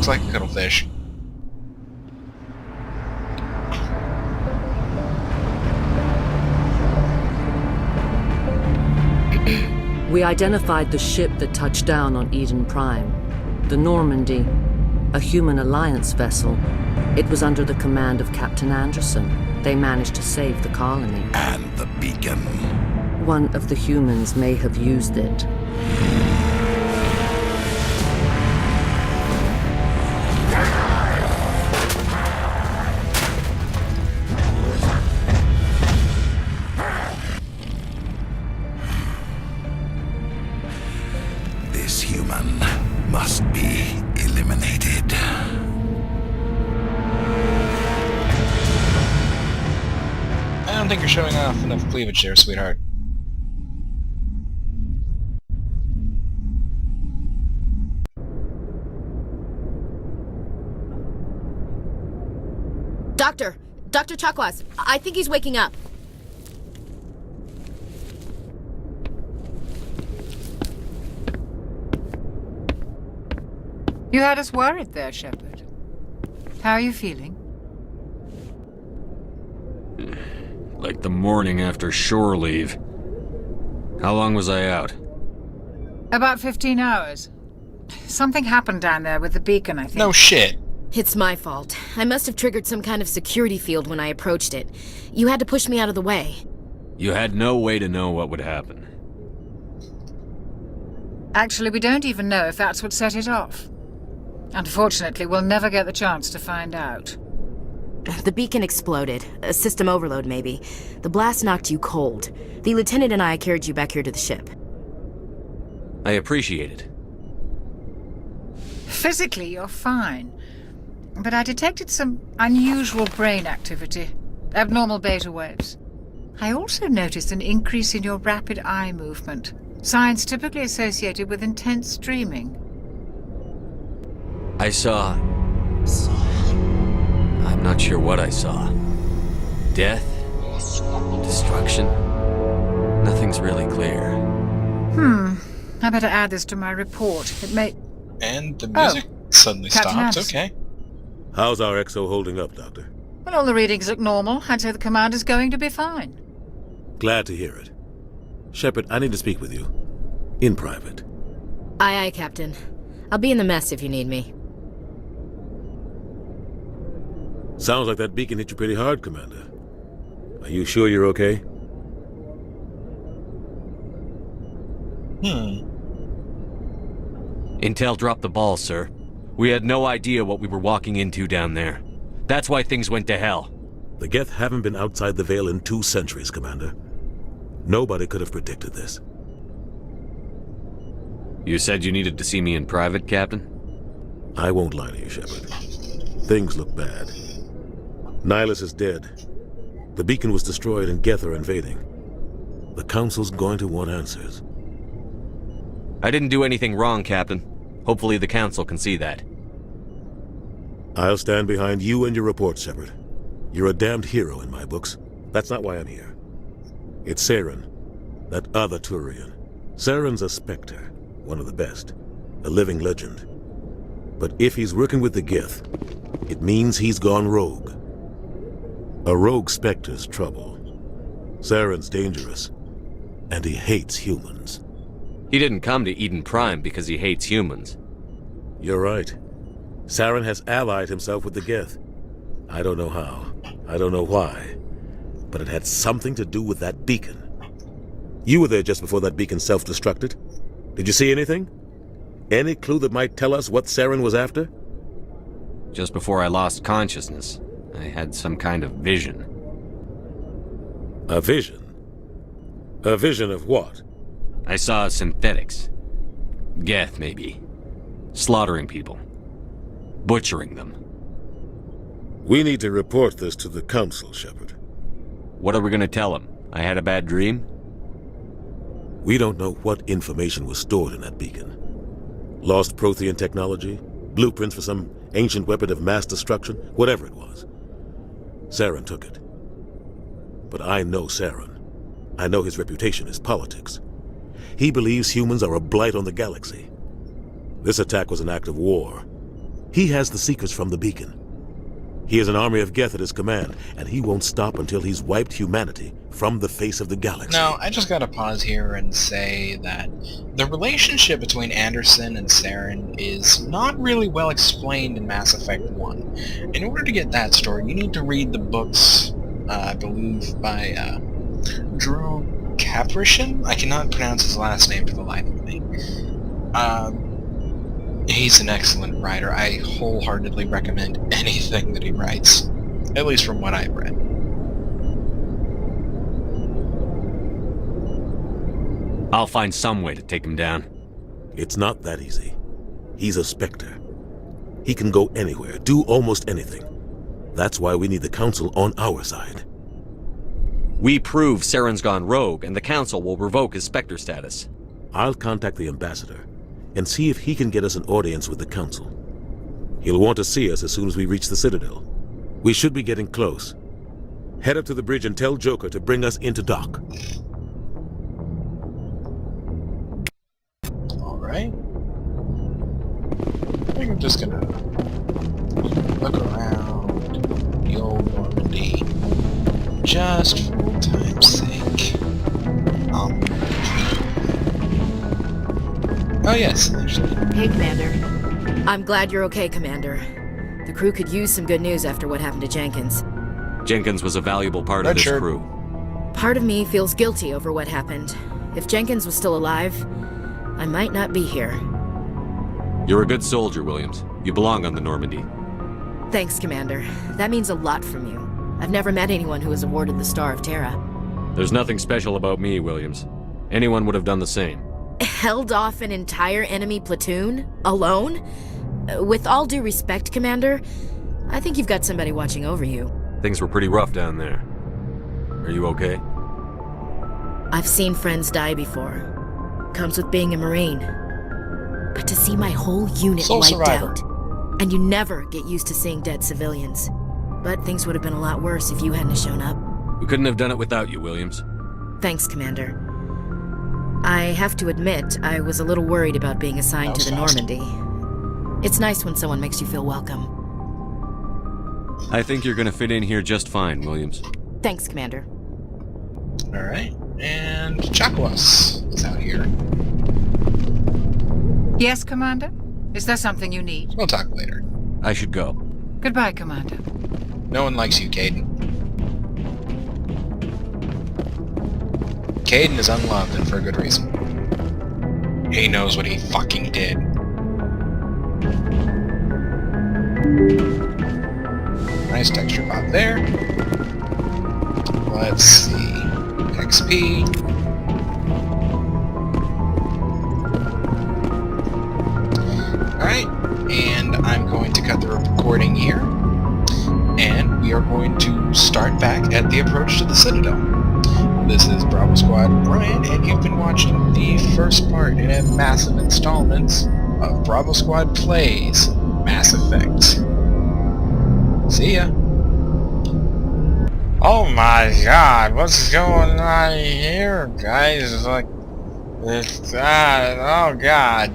looks like a cuttlefish. We identified the ship that touched down on Eden Prime. The Normandy, a human alliance vessel. It was under the command of Captain Anderson. They managed to save the colony. And the beacon. One of the humans may have used it. This human must be eliminated. I don't think you're showing off enough cleavage there, sweetheart. Dr. Chakwas, I think he's waking up. You had us worried there, Shepard. How are you feeling? Like the morning after shore leave. How long was I out? About 15 hours. Something happened down there with the beacon, I think. No shit. It's my fault. I must have triggered some kind of security field when I approached it. You had to push me out of the way. You had no way to know what would happen. Actually, we don't even know if that's what set it off. Unfortunately, we'll never get the chance to find out. The beacon exploded. A system overload, maybe. The blast knocked you cold. The lieutenant and I carried you back here to the ship. I appreciate it. Physically, you're fine. But I detected some unusual brain activity. Abnormal beta waves. I also noticed an increase in your rapid eye movement. Signs typically associated with intense dreaming. I saw... I'm not sure what I saw. Death? Destruction? Nothing's really clear. I better add this to my report. It may... And the music suddenly Captain stops. Anderson. Okay. How's our XO holding up, Doctor? Well, all the readings look normal. I'd say the commander's going to be fine. Glad to hear it. Shepard, I need to speak with you. In private. Aye, Captain. I'll be in the mess if you need me. Sounds like that beacon hit you pretty hard, Commander. Are you sure you're okay? Intel dropped the ball, sir. We had no idea what we were walking into down there. That's why things went to hell. The Geth haven't been outside the Veil in 2 centuries, Commander. Nobody could have predicted this. You said you needed to see me in private, Captain? I won't lie to you, Shepard. Things look bad. Nihilus is dead. The beacon was destroyed and Geth are invading. The Council's going to want answers. I didn't do anything wrong, Captain. Hopefully the Council can see that. I'll stand behind you and your report, Shepard. You're a damned hero in my books. That's not why I'm here. It's Saren, that other Turian. Saren's a Spectre, one of the best, a living legend. But if he's working with the Geth, it means he's gone rogue. A rogue Spectre's trouble. Saren's dangerous, and he hates humans. He didn't come to Eden Prime because he hates humans. You're right. Saren has allied himself with the Geth. I don't know how. I don't know why. But it had something to do with that beacon. You were there just before that beacon self-destructed. Did you see anything? Any clue that might tell us what Saren was after? Just before I lost consciousness, I had some kind of vision. A vision? A vision of what? I saw synthetics. Geth, maybe. Slaughtering people. Butchering them. We need to report this to the Council, Shepard. What are we gonna tell them? I had a bad dream? We don't know what information was stored in that beacon. Lost Prothean technology? Blueprints for some ancient weapon of mass destruction? Whatever it was. Saren took it. But I know Saren. I know his reputation is politics. He believes humans are a blight on the galaxy. This attack was an act of war. He has the secrets from the beacon. He has an army of Geth at his command, and he won't stop until he's wiped humanity from the face of the galaxy. Now, I just gotta pause here and say that the relationship between Anderson and Saren is not really well explained in Mass Effect 1. In order to get that story, you need to read the books, I believe, by Drew Caprician? I cannot pronounce his last name for the life of me. He's an excellent writer. I wholeheartedly recommend anything that he writes, at least from what I've read. I'll find some way to take him down. It's not that easy. He's a Spectre. He can go anywhere, do almost anything. That's why we need the Council on our side. We prove Saren's gone rogue, and the Council will revoke his Spectre status. I'll contact the Ambassador and see if he can get us an audience with the Council. He'll want to see us as soon as we reach the Citadel. We should be getting close. Head up to the bridge and tell Joker to bring us into dock. Alright. I think I'm just gonna look around the old Normandy just for old time's sake. Oh yes, actually. Hey, Commander. I'm glad you're okay, Commander. The crew could use some good news after what happened to Jenkins. Jenkins was a valuable part of this Richard. crew. Part of me feels guilty over what happened. If Jenkins was still alive, I might not be here. You're a good soldier, Williams. You belong on the Normandy. Thanks, Commander. That means a lot from you. I've never met anyone who was awarded the Star of Terra. There's nothing special about me, Williams. Anyone would have done the same. Held off an entire enemy platoon? Alone? With all due respect, Commander, I think you've got somebody watching over you. Things were pretty rough down there. Are you okay? I've seen friends die before. Comes with being a Marine. But to see my whole unit Sole wiped survivor. out, and you never get used to seeing dead civilians. But things would have been a lot worse if you hadn't shown up. We couldn't have done it without you, Williams. Thanks, Commander. I have to admit, I was a little worried about being assigned That to the was fast. Normandy. It's nice when someone makes you feel welcome. I think you're gonna fit in here just fine, Williams. Thanks, Commander. Alright, and Chakwas is out here. Yes, Commander? Is there something you need? We'll talk later. I should go. Goodbye, Commander. No one likes you, Caden. Caden is unloved, and for a good reason. He knows what he fucking did. Nice texture pop there. Let's see. XP. Alright, and I'm going to cut the recording here. And we are going to start back at the approach to the Citadel. This is Bravo Squad Brian, and you've been watching the first part in a massive installment of Bravo Squad Plays Mass Effect. See ya! Oh my god, what's going on here, guys? It's like, oh god.